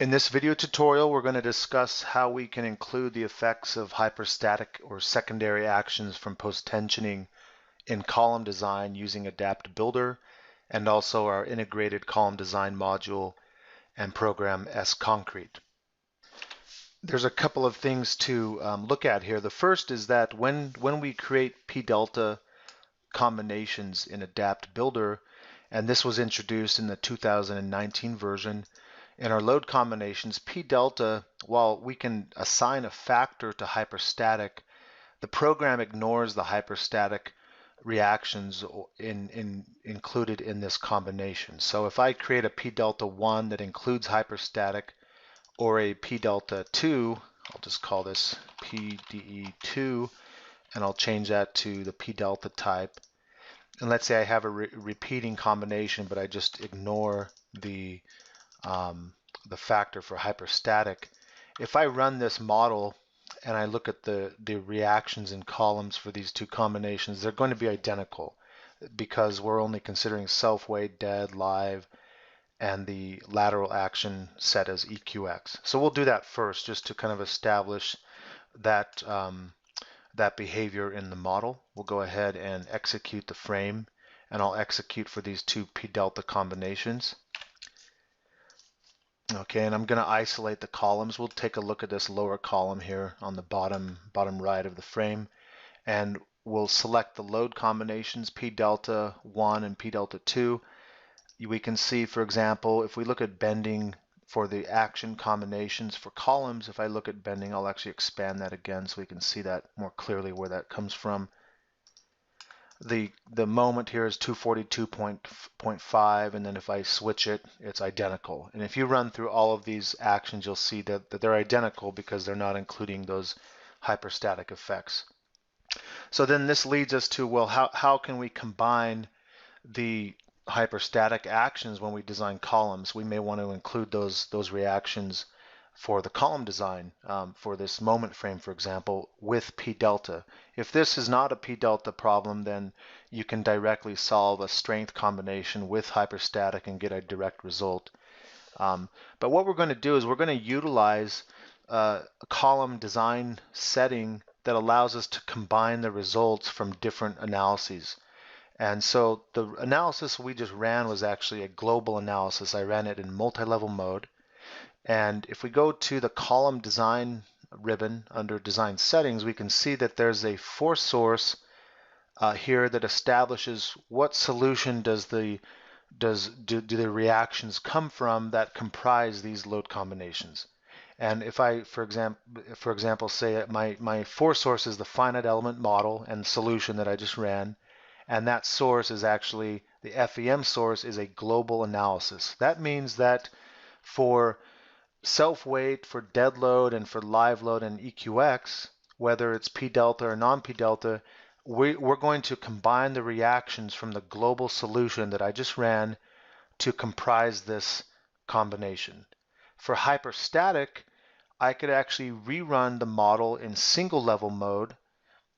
In this video tutorial, we're going to discuss how we can include the effects of hyperstatic or secondary actions from post-tensioning in column design using Adapt Builder and also our integrated column design module and program S-Concrete. There's a couple of things to look at here. The first is that when we create PDelta combinations in Adapt Builder, and this was introduced in the 2019 version, in our load combinations, PDelta, while we can assign a factor to hyperstatic, the program ignores the hyperstatic reactions included in this combination. So if I create a PDelta 1 that includes hyperstatic or a PDelta 2, I'll just call this PDE2, and I'll change that to the PDelta type. And let's say I have a repeating combination, but I just ignore the factor for hyperstatic. If I run this model and I look at the reactions in columns for these two combinations, they're going to be identical because we're only considering self-weight, dead, live, and the lateral action set as EQX. So we'll do that first just to kind of establish that that behavior in the model. We'll go ahead and execute the frame, and I'll execute for these two PDelta combinations. Okay, and I'm going to isolate the columns. We'll take a look at this lower column here on the bottom right of the frame, and we'll select the load combinations PDelta 1 and PDelta 2. We can see, for example, if we look at bending for the action combinations for columns, if I look at bending, I'll actually expand that again so we can see that more clearly where that comes from. The moment here is 242.5, and then if I switch it, it's identical. And if you run through all of these actions, you'll see that they're identical because they're not including those hyperstatic effects. So then this leads us to, well, how can we combine the hyperstatic actions when we design columns? We may want to include those reactions for the column design, for this moment frame, for example, with PDelta. If this is not a PDelta problem, then you can directly solve a strength combination with hyperstatic and get a direct result. But what we're going to do is we're going to utilize a column design setting that allows us to combine the results from different analyses. And so the analysis we just ran was actually a global analysis. I ran it in multi-level mode. And if we go to the column design ribbon under design settings, we can see that there's a force source here that establishes what solution do the reactions come from that comprise these load combinations. And if I, for example, say my force source is the finite element model and solution that I just ran, and that source is actually, the FEM source is a global analysis. That means that for self-weight, for dead load, and for live load and EQX, whether it's PDelta or non-PDelta, we're going to combine the reactions from the global solution that I just ran to comprise this combination. For hyperstatic, I could actually rerun the model in single level mode,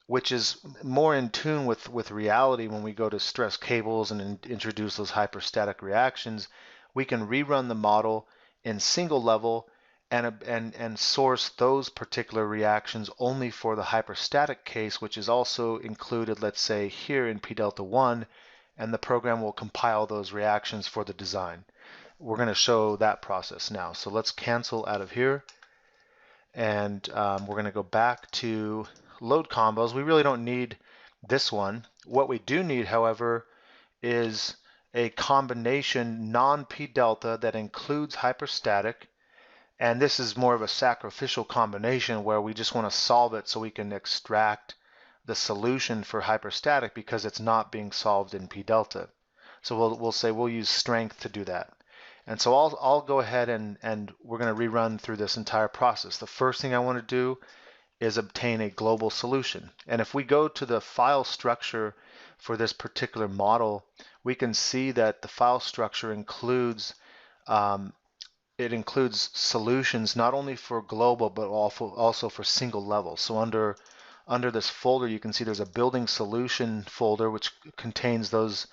which is more in tune with reality. When we go to stress cables and introduce those hyperstatic reactions, we can rerun the model in single level and source those particular reactions only for the hyperstatic case, which is also included, let's say, here in PDelta 1, and the program will compile those reactions for the design. We're going to show that process now. So let's cancel out of here, and we're going to go back to load combos. We really don't need this one. What we do need, however, is a combination non-PDelta that includes hyperstatic, and this is more of a sacrificial combination where we just want to solve it so we can extract the solution for hyperstatic because it's not being solved in PDelta. So we'll say we'll use strength to do that. And so I'll go ahead and we're going to rerun through this entire process. The first thing I want to do is obtain a global solution. And if we go to the file structure for this particular model, we can see that the file structure includes solutions not only for global but also for single level. So under this folder, you can see there's a building solution folder which contains those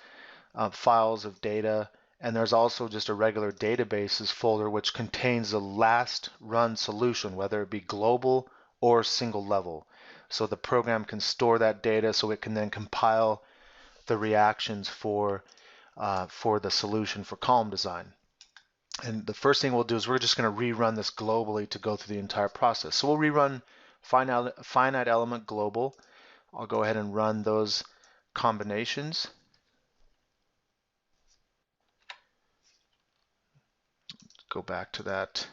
files of data And there's also just a regular databases folder which contains the last run solution, whether it be global or single level. So the program can store that data so it can then compile the reactions for the solution for column design. And the first thing we'll do is we're just going to rerun this globally to go through the entire process. So we'll rerun finite element global. I'll go ahead and run those combinations. Go back to that.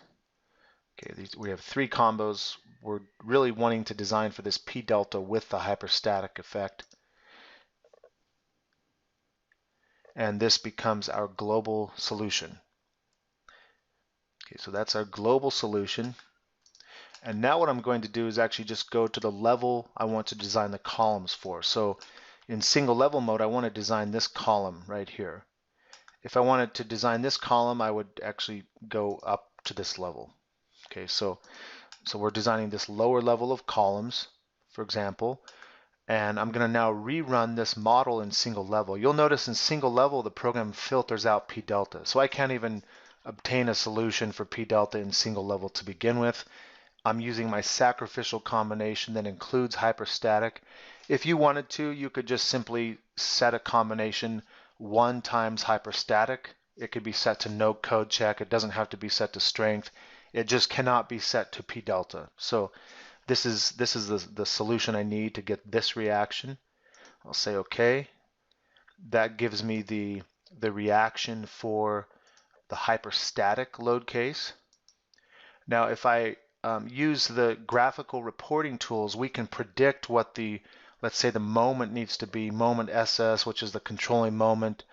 Okay, we have 3 combos. We're really wanting to design for this PDelta with the hyperstatic effect. And this becomes our global solution. Okay, so that's our global solution. And now what I'm going to do is actually just go to the level I want to design the columns for. So in single level mode, I want to design this column right here. If I wanted to design this column, I would actually go up to this level. Okay, so we're designing this lower level of columns, for example, and I'm going to now rerun this model in single level. You'll notice in single level, the program filters out PDelta. So I can't even obtain a solution for PDelta in single level to begin with. I'm using my sacrificial combination that includes hyperstatic. If you wanted to, you could just simply set a combination 1 times hyperstatic. It could be set to no code check. It doesn't have to be set to strength. It just cannot be set to PDelta. So this is the solution I need to get this reaction. I'll say OK. That gives me the reaction for the hyperstatic load case. Now if I use the graphical reporting tools, we can predict what the, let's say the moment needs to be, moment SS, which is the controlling moment.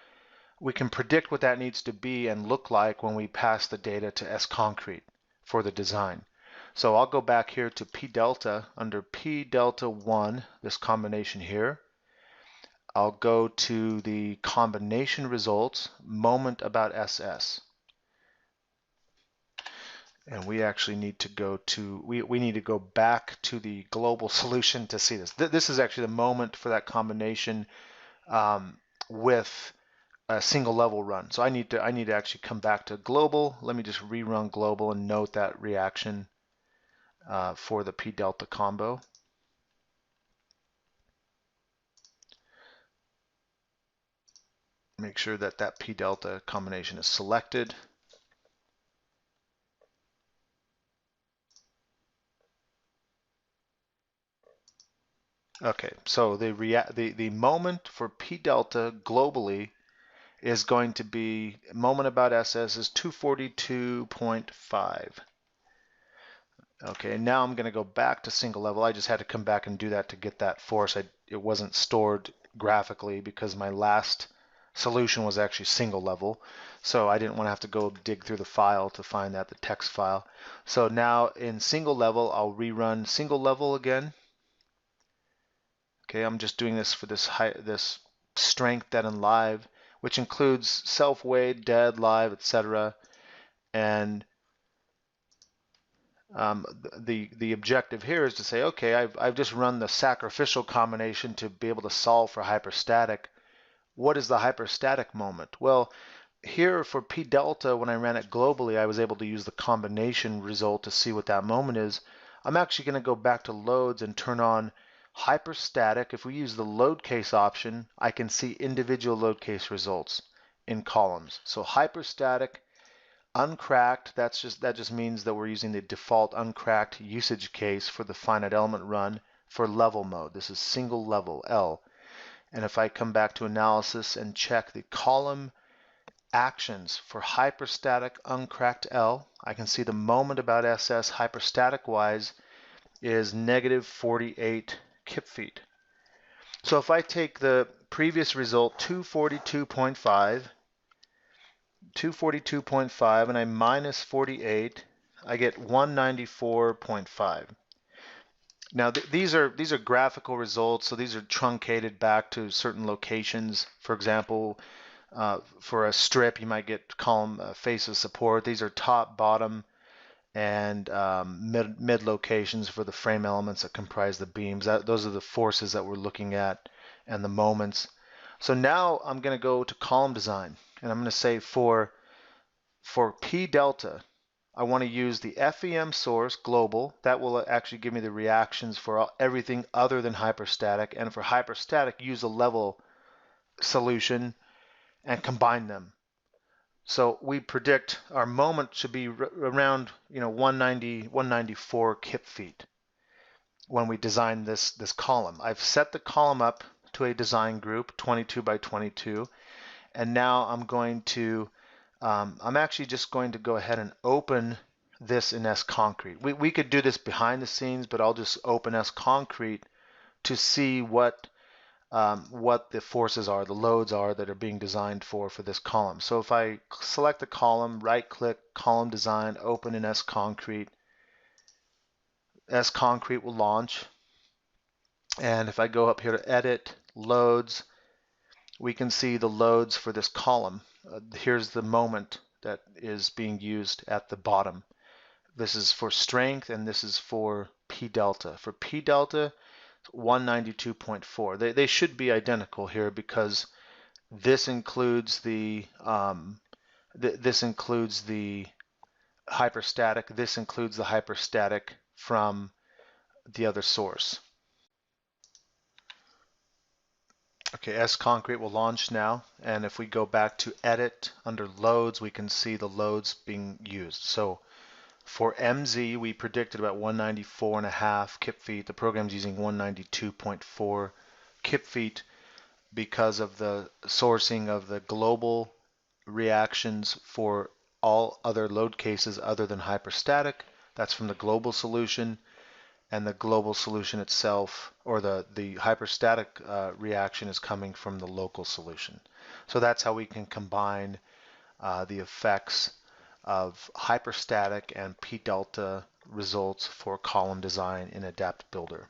We can predict what that needs to be and look like when we pass the data to S-concrete for the design. So I'll go back here to PDelta, under PDelta 1, this combination here. I'll go to the combination results, moment about SS. And we actually need to go to, we need to go back to the global solution to see this. This is actually the moment for that combination with a single level run. So I need to actually come back to global. Let me just rerun global and note that reaction for the PDelta combo. Make sure that that PDelta combination is selected. Okay, so the moment for PDelta globally is going to be, moment about SS is 242.5. Okay, now I'm going to go back to single level. I just had to come back and do that to get that force. It wasn't stored graphically because my last solution was actually single level. So I didn't want to have to go dig through the file to find that, the text file. So now in single level, I'll rerun single level again. Okay, I'm just doing this for this strength, dead, and live, which includes self-weight, dead, live, etc. And the objective here is to say, okay, I've just run the sacrificial combination to be able to solve for hyperstatic. What is the hyperstatic moment? Well, here for PDelta, when I ran it globally, I was able to use the combination result to see what that moment is. I'm actually going to go back to loads and turn on hyperstatic. If we use the load case option, I can see individual load case results in columns. So hyperstatic, uncracked, that just means that we're using the default uncracked usage case for the finite element run for level mode. This is single level, L. And if I come back to analysis and check the column actions for hyperstatic uncracked L, I can see the moment about SS hyperstatic wise is negative 48 kip feet. So if I take the previous result, 242.5, and I minus 48, I get 194.5. Now these are graphical results, so these are truncated back to certain locations. For example, for a strip, you might get column face of support. These are top, bottom, and mid locations for the frame elements that comprise the beams. Those are the forces that we're looking at and the moments. So now I'm going to go to column design. and I'm going to say for PDelta, I want to use the FEM source global. That will actually give me the reactions for everything other than hyperstatic. And for hyperstatic, use a level solution and combine them. So we predict our moment should be around 190, 194 kip feet when we design this column. I've set the column up to a design group, 22 by 22, and now I'm going to I'm actually just going to go ahead and open this in S Concrete. We could do this behind the scenes, but I'll just open S Concrete to see what the forces are, the loads are that are being designed for this column. So if I select the column, right-click, column design, open in S Concrete, S Concrete will launch. And if I go up here to Edit, Loads, we can see the loads for this column. Here's the moment that is being used at the bottom. This is for strength, and this is for PDelta. For PDelta, 192.4. They should be identical here because this includes the hyperstatic. This includes the hyperstatic from the other source. Okay, S Concrete will launch now, and if we go back to Edit under Loads, we can see the loads being used. So for MZ, we predicted about 194.5 kip feet. The program's using 192.4 kip feet because of the sourcing of the global reactions for all other load cases other than hyperstatic. That's from the global solution, and the global solution itself, or the hyperstatic reaction, is coming from the local solution. So that's how we can combine the effects of hyperstatic and PDelta results for column design in Adapt Builder.